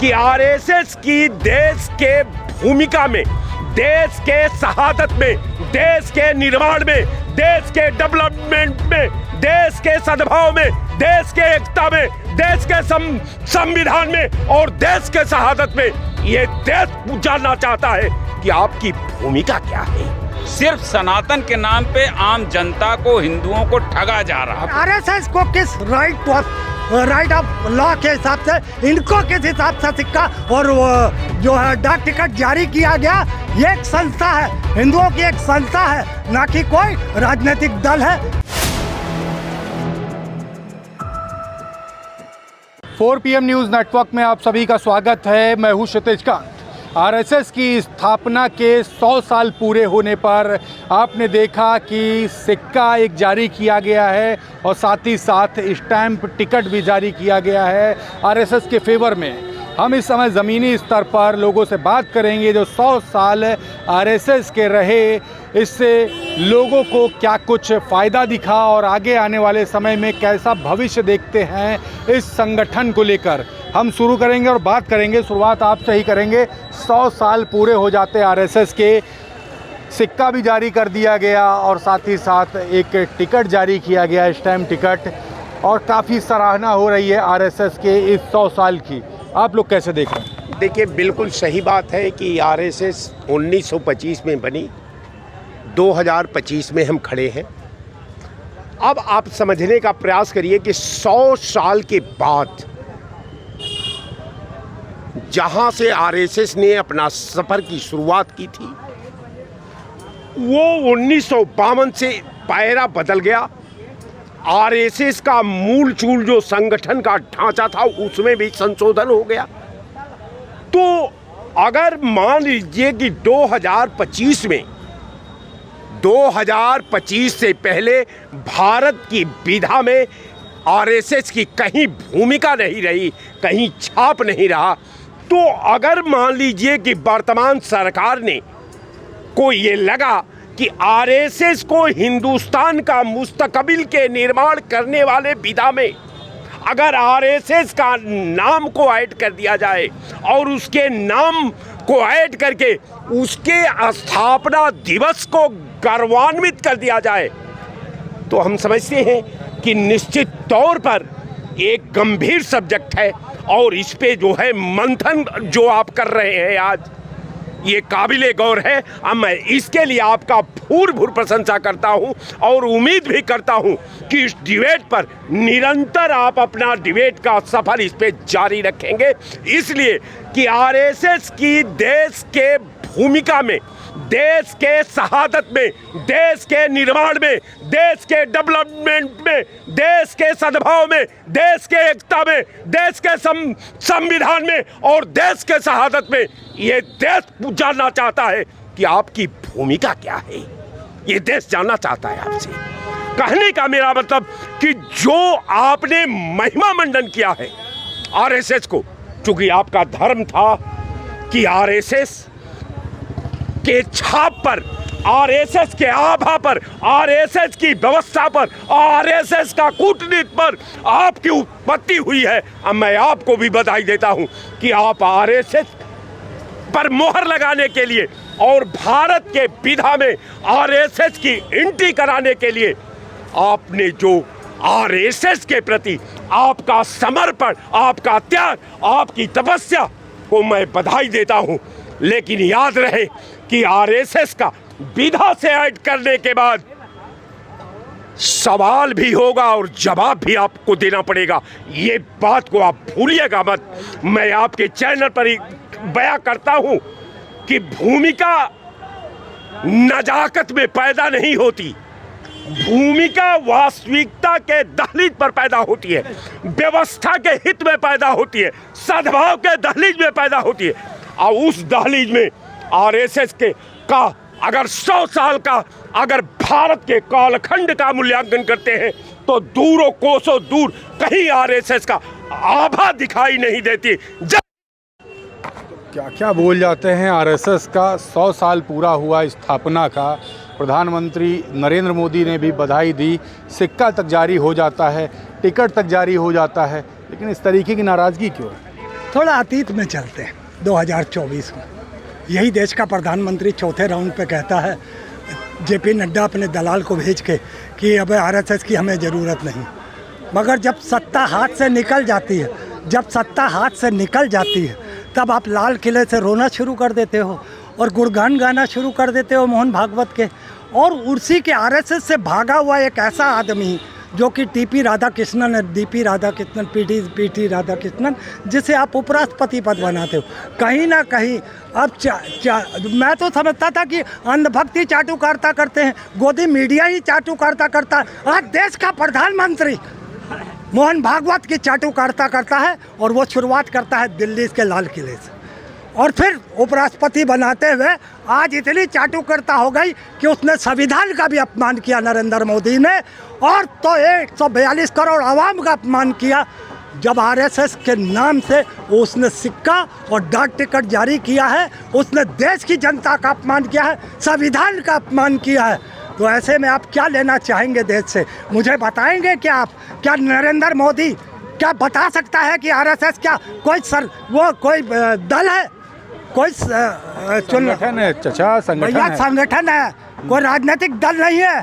कि आरएसएस की देश के भूमिका में, देश के शहादत में, देश के निर्माण में, देश के डेवलपमेंट में, देश के सद्भाव में, देश के एकता में, देश के संविधान में और देश के शहादत में ये देश जानना चाहता है कि आपकी भूमिका क्या है। सिर्फ सनातन के नाम पे आम जनता को, हिंदुओं को ठगा जा रहा है। आरएसएस को किस राइट ऑफ लॉ के हिसाब से, इनको किस हिसाब से सिक्का और जो है डाक टिकट जारी किया गया, ये एक संस्था है, हिंदुओं की एक संस्था है, ना कि कोई राजनीतिक दल है। 4 PM न्यूज़ नेटवर्क में आप सभी का स्वागत है। मैं हूँ क्षितिज कांत। आरएसएस की स्थापना के 100 साल पूरे होने पर आपने देखा कि सिक्का एक जारी किया गया है और साथ ही साथ स्टैंप टिकट भी जारी किया गया है आरएसएस के फेवर में। हम इस समय ज़मीनी स्तर पर लोगों से बात करेंगे जो 100 साल आरएसएस के रहे, इससे लोगों को क्या कुछ फ़ायदा दिखा और आगे आने वाले समय में कैसा भविष्य देखते हैं इस संगठन को लेकर। हम शुरू करेंगे और बात करेंगे, शुरुआत आपसे ही करेंगे। 100 साल पूरे हो जाते आरएसएस के, सिक्का भी जारी कर दिया गया और साथ ही साथ एक टिकट जारी किया गया, स्टैम्प टिकट, और काफ़ी सराहना हो रही है आरएसएस के इस 100 साल की। आप लोग कैसे देख रहे हैं? देखिए, बिल्कुल सही बात है कि आरएसएस 1925 में बनी, 2025 में हम खड़े हैं। अब आप समझने का प्रयास करिए कि 100 साल के बाद जहां से आरएसएस ने अपना सफर की शुरुआत की थी, वो 1952 से पायरा बदल गया। आरएसएस का मूल चूल जो संगठन का ढांचा था उसमें भी संशोधन हो गया। तो अगर मान लीजिए कि 2025 से पहले भारत की विधा में आरएसएस की कहीं भूमिका नहीं रही, कहीं छाप नहीं रहा, तो अगर मान लीजिए कि वर्तमान सरकार ने को ये लगा कि आरएसएस को हिंदुस्तान का मुस्तकबिल के निर्माण करने वाले विधा में अगर आरएसएस का नाम को ऐड कर दिया जाए और उसके नाम को ऐड करके उसके स्थापना दिवस को गौरवान्वित कर दिया जाए, तो हम समझते हैं कि निश्चित तौर पर एक गंभीर सब्जेक्ट है और इस पे जो है मंथन जो आप कर रहे हैं आज, ये काबिले गौर है। अब मैं इसके लिए आपका भूर प्रशंसा करता हूं और उम्मीद भी करता हूं कि इस डिबेट पर निरंतर आप अपना डिबेट का सफर इस पे जारी रखेंगे, इसलिए कि आरएसएस की देश के भूमिका में, देश के शहादत में, देश के निर्माण में, देश के डेवलपमेंट में, देश के सद्भाव में, देश के एकता में, देश के संविधान में और देश के शहादत में ये देश जानना चाहता है कि आपकी भूमिका क्या है। ये देश जानना चाहता है आपसे। कहने का मेरा मतलब कि जो आपने महिमा मंडन किया है आरएसएस को, चूंकि आपका धर्म था कि आरएसएस के छाप पर, आरएसएस के आभा पर, आरएसएस की व्यवस्था पर, आरएसएस का कूटनीति पर आपकी उत्पत्ति हुई है। अब मैं आपको भी बधाई देता हूं कि आप आरएसएस पर मोहर लगाने के लिए और भारत के विधा में आरएसएस की एंट्री कराने के लिए आपने जो आरएसएस के प्रति आपका समर्पण, आपका त्याग, आपकी तपस्या को मैं बधाई देता हूं। लेकिन याद रहे कि आरएसएस का विधा से ऐड करने के बाद सवाल भी होगा और जवाब भी आपको देना पड़ेगा। ये बात को आप भूलिएगा मत। मैं आपके चैनल पर ही बयां करता हूं कि भूमिका नजाकत में पैदा नहीं होती, भूमिका वास्तविकता के दहलीज पर पैदा होती है, व्यवस्था के हित में पैदा होती है, सद्भाव के दहलीज में पैदा होती है। और उस दहलीज में आरएसएस के का अगर 100 साल का अगर भारत के कालखंड का मूल्यांकन करते हैं तो दूरों कोसों दूर कहीं आरएसएस का आभा दिखाई नहीं देती। क्या क्या बोल जाते हैं आरएसएस का 100 साल पूरा हुआ स्थापना का। प्रधानमंत्री नरेंद्र मोदी ने भी बधाई दी, सिक्का तक जारी हो जाता है, टिकट तक जारी हो जाता है, लेकिन इस तरीके की नाराज़गी क्यों है? थोड़ा अतीत में चलते हैं 2024 में। यही देश का प्रधानमंत्री चौथे राउंड पे कहता है जेपी नड्डा अपने दलाल को भेज के कि अब आरएसएस की हमें ज़रूरत नहीं। मगर जब सत्ता हाथ से निकल जाती है, तब आप लाल किले से रोना शुरू कर देते हो और गुणगान गाना शुरू कर देते हो मोहन भागवत के। और उसी के आरएसएस से भागा हुआ एक ऐसा आदमी जो कि पीटी राधाकृष्णन, जिसे आप उपराष्ट्रपति पद बनाते हो, कहीं ना कहीं अब मैं तो समझता था कि अंधभक्ति चाटुकारिता करते हैं, गोदी मीडिया ही चाटुकारिता करता है। आज देश का प्रधानमंत्री मोहन भागवत की चाटुकारिता करता है और वो शुरुआत करता है दिल्ली के लाल किले से, और फिर उपराष्ट्रपति बनाते हुए आज इतनी चाटुकारिता हो गई कि उसने संविधान का भी अपमान किया नरेंद्र मोदी ने, और तो 142 करोड़ आवाम का अपमान किया जब आरएसएस के नाम से उसने सिक्का और डाक टिकट जारी किया है। उसने देश की जनता का अपमान किया है, संविधान का अपमान किया है। तो ऐसे में आप क्या लेना चाहेंगे देश से? मुझे बताएंगे क्या आप? क्या नरेंद्र मोदी क्या बता सकता है कि आरएसएस क्या कोई दल है, कोई संगठन है? चचा संगठन है, कोई राजनीतिक दल नहीं है।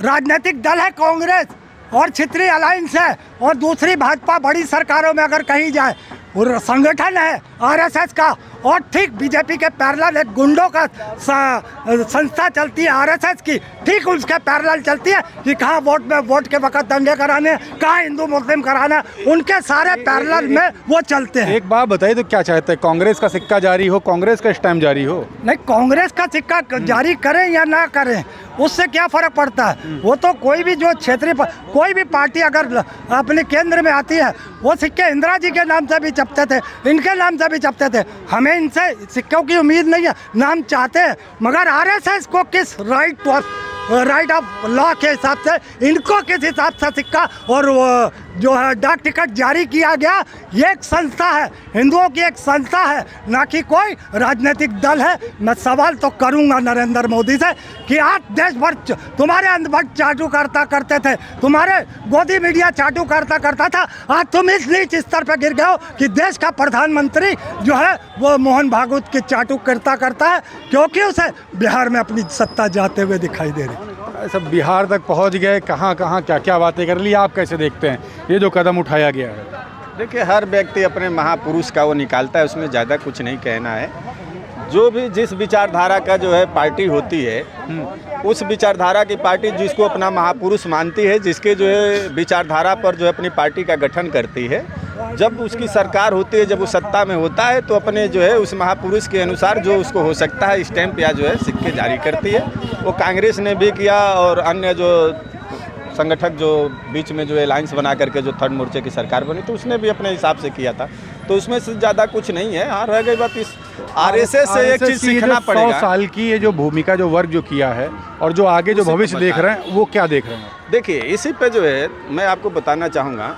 राजनीतिक दल है कांग्रेस और क्षेत्रीय अलायंस है, और दूसरी भाजपा बड़ी सरकारों में अगर कहीं जाए, और संगठन है आरएसएस का। और ठीक बीजेपी के पैरेलल एक गुंडों का संस्था चलती है आरएसएस की, ठीक उसके पैरेलल चलती है कि कहाँ वोट के वक्त दंगे कराने, कहाँ हिंदू मुस्लिम कराना, उनके सारे पैरेलल में वो चलते हैं। एक बात बताइए, तो क्या चाहते हैं, कांग्रेस का सिक्का जारी हो, कांग्रेस का स्टैम्प जारी हो? नहीं, कांग्रेस का सिक्का जारी करें या ना करें उससे क्या फ़र्क पड़ता है? वो तो कोई भी जो क्षेत्रीय कोई भी पार्टी अगर अपने केंद्र में आती है, वो सिक्के इंदिरा जी के नाम से भी छपते थे, इनके नाम से भी छपते थे। हमें इनसे सिक्कों की उम्मीद नहीं है, नाम चाहते हैं। मगर आरएसएस को किस राइट ऑफ लॉ के हिसाब से, इनको किस हिसाब से सिक्का और जो है डाक टिकट जारी किया गया, ये एक संस्था है, हिंदुओं की एक संस्था है, ना कि कोई राजनीतिक दल है। मैं सवाल तो करूंगा नरेंद्र मोदी से कि आज देश भर तुम्हारे अंधभक्त चाटुकारिता करते थे, तुम्हारे गोदी मीडिया चाटुकारिता करता था, आज तुम इस नीच स्तर पर गिर गए हो कि देश का प्रधानमंत्री जो है वो मोहन भागवत की चाटुकारिता करता है, क्योंकि उसे बिहार में अपनी सत्ता जाते हुए दिखाई दे रही। सब बिहार तक पहुंच गए, कहाँ कहाँ क्या क्या बातें कर ली, आप कैसे देखते हैं ये जो कदम उठाया गया है? देखिए, हर व्यक्ति अपने महापुरुष का वो निकालता है, उसमें ज़्यादा कुछ नहीं कहना है। जो भी जिस विचारधारा का जो है पार्टी होती है, उस विचारधारा की पार्टी जिसको अपना महापुरुष मानती है, जिसके जो है विचारधारा पर जो है अपनी पार्टी का गठन करती है, जब उसकी सरकार होती है, जब वो सत्ता में होता है, तो अपने जो है उस महापुरुष के अनुसार जो उसको हो सकता है स्टैम्प या जो है सिक्के जारी करती है। वो कांग्रेस ने भी किया और अन्य जो संगठक जो बीच में जो अलायंस बना करके जो थर्ड मोर्चे की सरकार बनी, तो उसने भी अपने हिसाब से किया था। तो उसमें से ज़्यादा कुछ नहीं है। हाँ, रह गई बात इस आरएसएस से एक चीज़ सीखना पड़ेगा। 100 साल की ये जो भूमिका जो वर्ग जो किया है और जो आगे जो भविष्य देख रहे हैं, वो क्या देख रहे हैं? देखिए, इसी पे जो है मैं आपको बताना चाहूँगा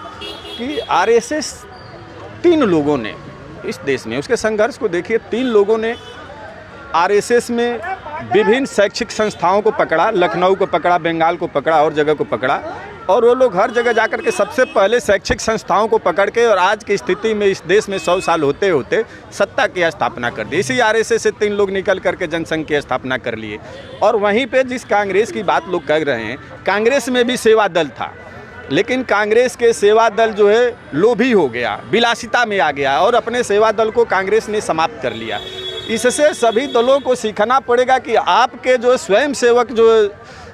कि आरएसएस 3 लोगों ने इस देश में, उसके संघर्ष को देखिए, 3 लोगों ने आरएसएस में विभिन्न शैक्षिक संस्थाओं को पकड़ा, लखनऊ को पकड़ा, बंगाल को पकड़ा और जगह को पकड़ा, और वो लोग हर जगह जाकर के सबसे पहले शैक्षिक संस्थाओं को पकड़ के और आज की स्थिति में इस देश में 100 साल होते होते सत्ता की स्थापना कर दी। इसी आरएसएस से 3 लोग निकल करके जनसंघ की स्थापना कर लिए। और वहीं पे जिस कांग्रेस की बात लोग कर रहे हैं, कांग्रेस में भी सेवा दल था, लेकिन कांग्रेस के सेवा दल जो है लोभी हो गया, विलासिता में आ गया और अपने सेवा दल को कांग्रेस ने समाप्त कर लिया। इससे सभी दलों को सीखना पड़ेगा कि आपके जो स्वयंसेवक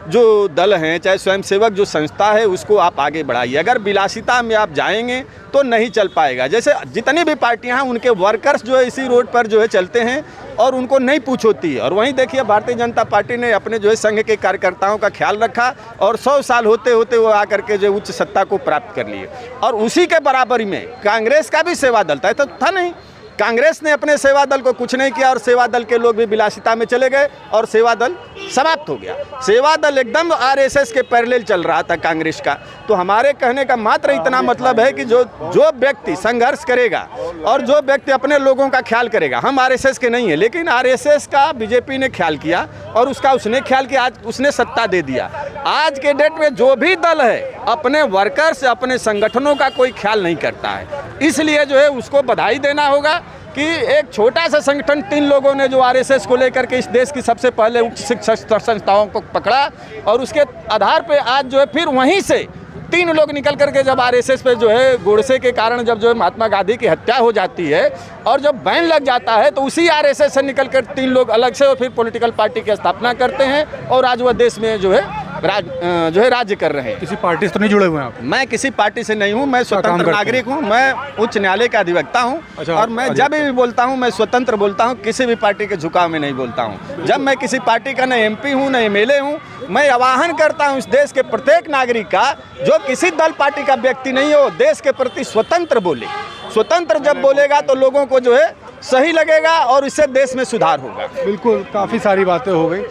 जो दल हैं, चाहे स्वयंसेवक जो संस्था है, उसको आप आगे बढ़ाइए। अगर विलासिता में आप जाएंगे तो नहीं चल पाएगा। जैसे जितनी भी पार्टियां हैं, उनके वर्कर्स जो है इसी रोड पर जो है चलते हैं और उनको नहीं पूछ होती है। और वहीं देखिए, भारतीय जनता पार्टी ने अपने जो है संघ के कार्यकर्ताओं का ख्याल रखा और 100 साल होते होते वो आकर के जो उच्च सत्ता को प्राप्त कर लिए। और उसी के बराबरी में कांग्रेस का भी सेवा दल था, तो था नहीं। कांग्रेस ने अपने सेवा दल को कुछ नहीं किया और सेवा दल के लोग भी विलासिता में चले गए और सेवा दल समाप्त हो गया। सेवा दल एकदम आरएसएस के पैरेलल चल रहा था कांग्रेस का। तो हमारे कहने का मात्र इतना मतलब है कि जो व्यक्ति संघर्ष करेगा और जो व्यक्ति अपने लोगों का ख्याल करेगा, हम आरएसएस के नहीं है, लेकिन आरएसएस का बीजेपी ने ख्याल किया और उसने ख्याल किया, आज उसने सत्ता दे दिया। आज के डेट में जो भी दल है अपने वर्कर्स, अपने संगठनों का कोई ख्याल नहीं करता है। इसलिए जो है उसको बधाई देना होगा कि एक छोटा सा संगठन 3 लोगों ने जो आरएसएस को लेकर के इस देश की सबसे पहले उच्च शिक्षा संस्थाओं को पकड़ा और उसके आधार पे आज जो है फिर वहीं से 3 लोग निकल करके जब आरएसएस पे जो है गोडसे के कारण जब जो है महात्मा गांधी की हत्या हो जाती है और जब बैन लग जाता है तो उसी आरएसएस से निकल कर 3 लोग अलग से और फिर पॉलिटिकल पार्टी की स्थापना करते हैं और आज वह देश में जो है राज्य कर रहे हैं। किसी पार्टी से तो नहीं जुड़े हुए हैं आप? मैं किसी पार्टी से नहीं हूँ, मैं स्वतंत्र नागरिक हूँ, मैं उच्च न्यायालय का अधिवक्ता हूँ। अच्छा, और मैं जब भी बोलता हूँ मैं स्वतंत्र बोलता हूँ, किसी भी पार्टी के झुकाव में नहीं बोलता हूँ। जब मैं किसी पार्टी का न एमपी हूँ न एमएलए हूँ, मैं आह्वान करता हूँ इस देश के प्रत्येक नागरिक का जो किसी दल पार्टी का व्यक्ति नहीं हो, देश के प्रति स्वतंत्र बोले। स्वतंत्र जब बोलेगा तो लोगों को जो है सही लगेगा और इससे देश में सुधार होगा। बिल्कुल, काफ़ी सारी बातें हो गई।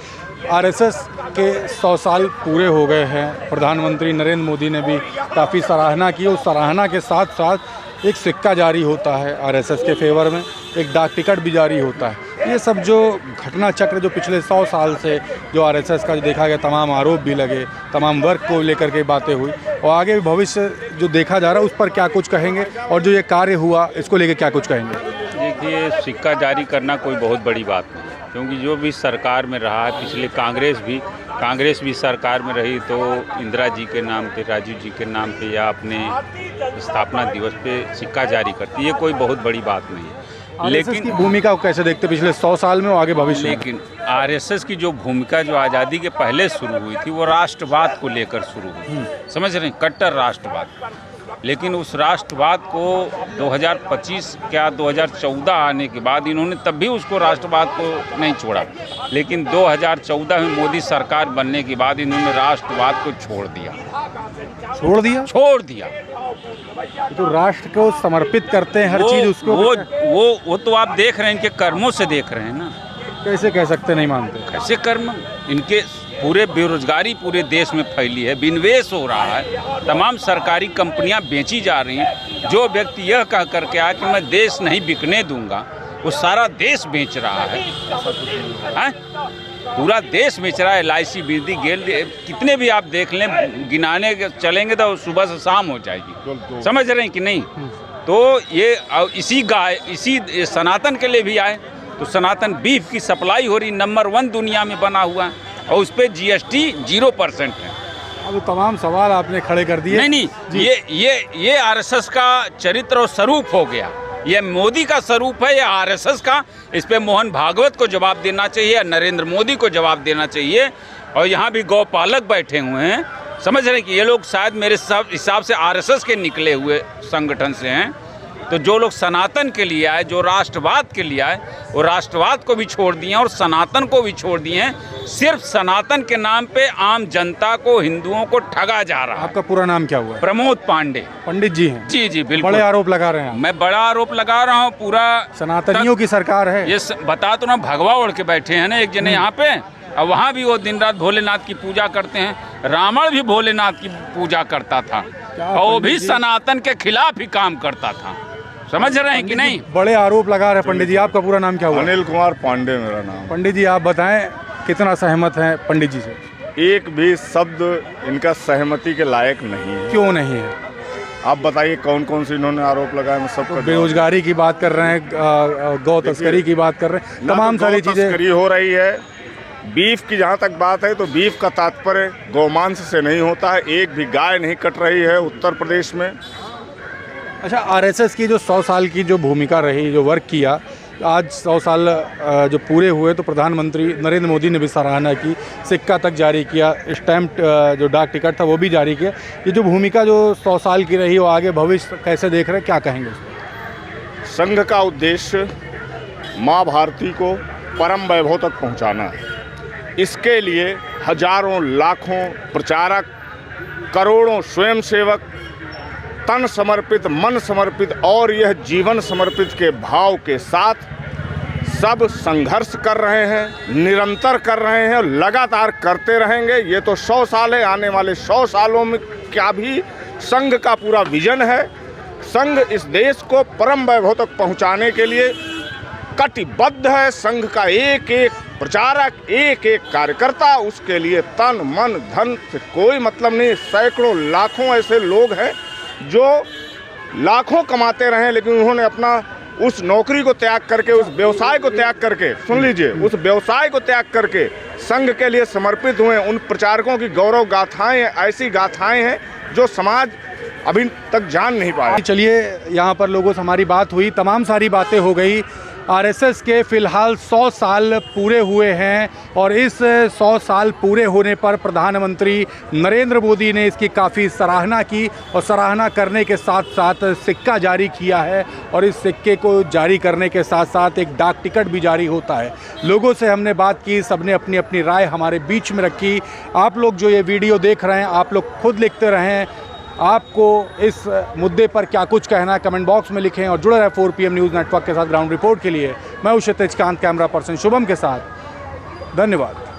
आरएसएस के 100 साल पूरे हो गए हैं। प्रधानमंत्री नरेंद्र मोदी ने भी काफ़ी सराहना की। उस सराहना के साथ साथ एक सिक्का जारी होता है आरएसएस के फेवर में, एक डाक टिकट भी जारी होता है। ये सब जो घटना चक्र जो पिछले 100 साल से जो आरएसएस का जो देखा गया, तमाम आरोप भी लगे, तमाम वर्ग को लेकर के बातें हुई और आगे भी भविष्य जो देखा जा रहा है उस पर क्या कुछ कहेंगे और जो ये कार्य हुआ इसको लेकर क्या कुछ कहेंगे? देखिए, सिक्का जारी करना कोई बहुत बड़ी बात नहीं, क्योंकि जो भी सरकार में रहा है, पिछले कांग्रेस भी सरकार में रही तो इंदिरा जी के नाम पे, राजीव जी के नाम पे या अपने स्थापना दिवस पे सिक्का जारी करती है। ये कोई बहुत बड़ी बात नहीं है। लेकिन की भूमिका को कैसे देखते पिछले 100 साल में और आगे भविष्य में? लेकिन आरएसएस की जो भूमिका जो आज़ादी के पहले शुरू हुई थी वो राष्ट्रवाद को लेकर शुरू हुई, समझ रहे हैं, कट्टर राष्ट्रवाद। लेकिन उस राष्ट्रवाद को 2025 क्या 2014 आने के बाद इन्होंने तब भी उसको राष्ट्रवाद को नहीं छोड़ा, लेकिन 2014 में मोदी सरकार बनने के बाद इन्होंने राष्ट्रवाद को छोड़ दिया। तो राष्ट्र को समर्पित करते हैं हर चीज़ उसको। वो तो आप देख रहे हैं, इनके कर्मों से देख रहे हैं ना। कैसे कह सकते नहीं मानते? कैसे कर्म? इनके पूरे बेरोजगारी पूरे देश में फैली है, विनिवेश हो रहा है, तमाम सरकारी कंपनियां बेची जा रही हैं। जो व्यक्ति यह कह करके आया कि मैं देश नहीं बिकने दूंगा, वो सारा देश बेच रहा है, पूरा देश बेच रहा है। LIC, बिरदी, गेल, कितने भी आप देख लें, गिनाने चलेंगे तो सुबह से शाम हो जाएगी। समझ रहे हैं कि नहीं? तो ये इसी सनातन के लिए भी आए तो सनातन बीफ की सप्लाई हो रही, नंबर 1 दुनिया में बना हुआ है और उस पर GST 0% है। अब तमाम सवाल आपने खड़े कर दिए। नहीं, ये आरएसएस का चरित्र और स्वरूप हो गया। ये मोदी का स्वरूप है या आरएसएस का? इस पे मोहन भागवत को जवाब देना चाहिए, नरेंद्र मोदी को जवाब देना चाहिए। और यहाँ भी गौपालक बैठे हुए हैं, समझ रहे हैं कि ये लोग शायद मेरे हिसाब से आरएसएस के निकले हुए संगठन से हैं। तो जो लोग सनातन के लिए आए, जो राष्ट्रवाद के लिए आए, वो राष्ट्रवाद को भी छोड़ दिए और सनातन को भी छोड़ दिए हैं। सिर्फ सनातन के नाम पे आम जनता को, हिंदुओं को ठगा जा रहा है। आपका पूरा नाम क्या हुआ है? प्रमोद पांडे। पंडित जी हैं? जी बिल्कुल। बड़े आरोप लगा रहे हैं? मैं बड़ा आरोप लगा रहा हूँ। पूरा सनातनियों की सरकार है ये। बता तो ना, भगवा ओढ़ के बैठे हैं ना एक जने यहाँ पे, और वहाँ भी वो दिन रात भोलेनाथ की पूजा करते हैं। रावण भी भोलेनाथ की पूजा करता था और वो भी सनातन के खिलाफ ही काम करता था। समझ रहे हैं कि नहीं? बड़े आरोप लगा रहे हैं। पंडित जी, आपका पूरा नाम क्या हुआ? अनिल कुमार पांडे मेरा नाम। पंडित जी, आप बताएं कितना सहमत हैं पंडित जी से? एक भी शब्द इनका सहमति के लायक नहीं है। क्यों नहीं है? आप बताइए कौन कौन से इन्होंने आरोप लगाए? मैं सबको बेरोजगारी की बात कर रहे हैं, गौ तस्करी की बात कर रहे हैं, तमाम सारी चीज़ें तस्करी हो रही है। बीफ की जहाँ तक बात है तो बीफ का तात्पर्य गौमांस से नहीं होता है। एक भी गाय नहीं कट रही है उत्तर प्रदेश में। अच्छा, आरएसएस की जो 100 साल की जो भूमिका रही, जो वर्क किया, आज 100 साल जो पूरे हुए तो प्रधानमंत्री नरेंद्र मोदी ने भी सराहना की, सिक्का तक जारी किया, स्टैम्प जो डाक टिकट था वो भी जारी किया। ये जो भूमिका जो 100 साल की रही, वो आगे भविष्य कैसे देख रहे हैं, क्या कहेंगे? संघ का उद्देश्य माँ भारती को परम वैभव तक पहुँचाना है। इसके लिए हजारों लाखों प्रचारक, करोड़ों स्वयंसेवक तन समर्पित, मन समर्पित और यह जीवन समर्पित के भाव के साथ सब संघर्ष कर रहे हैं, निरंतर कर रहे हैं, लगातार करते रहेंगे। ये तो 100 साल है, आने वाले 100 सालों में क्या भी संघ का पूरा विजन है। संघ इस देश को परम वैभव तक पहुंचाने के लिए कटिबद्ध है। संघ का एक एक प्रचारक, एक एक कार्यकर्ता, उसके लिए तन मन धन से कोई मतलब नहीं। सैकड़ों लाखों ऐसे लोग हैं जो लाखों कमाते रहे, लेकिन उन्होंने अपना उस नौकरी को त्याग करके, उस व्यवसाय को त्याग करके, सुन लीजिए, उस व्यवसाय को त्याग करके संघ के लिए समर्पित हुए। उन प्रचारकों की गौरव गाथाएं ऐसी गाथाएं हैं जो समाज अभी तक जान नहीं पाया। चलिए, यहाँ पर लोगों से हमारी बात हुई, तमाम सारी बातें हो गई। आरएसएस के फ़िलहाल 100 साल पूरे हुए हैं और इस 100 साल पूरे होने पर प्रधानमंत्री नरेंद्र मोदी ने इसकी काफ़ी सराहना की और सराहना करने के साथ साथ सिक्का जारी किया है और इस सिक्के को जारी करने के साथ साथ एक डाक टिकट भी जारी होता है। लोगों से हमने बात की, सबने अपनी अपनी राय हमारे बीच में रखी। आप लोग जो ये वीडियो देख रहे हैं, आप लोग खुद लिखते रहें आपको इस मुद्दे पर क्या कुछ कहना है, कमेंट बॉक्स में लिखें और जुड़े रहे 4 PM न्यूज़ नेटवर्क के साथ। ग्राउंड रिपोर्ट के लिए मैं हूं क्षितिज कांत, कैमरा पर्सन शुभम के साथ। धन्यवाद।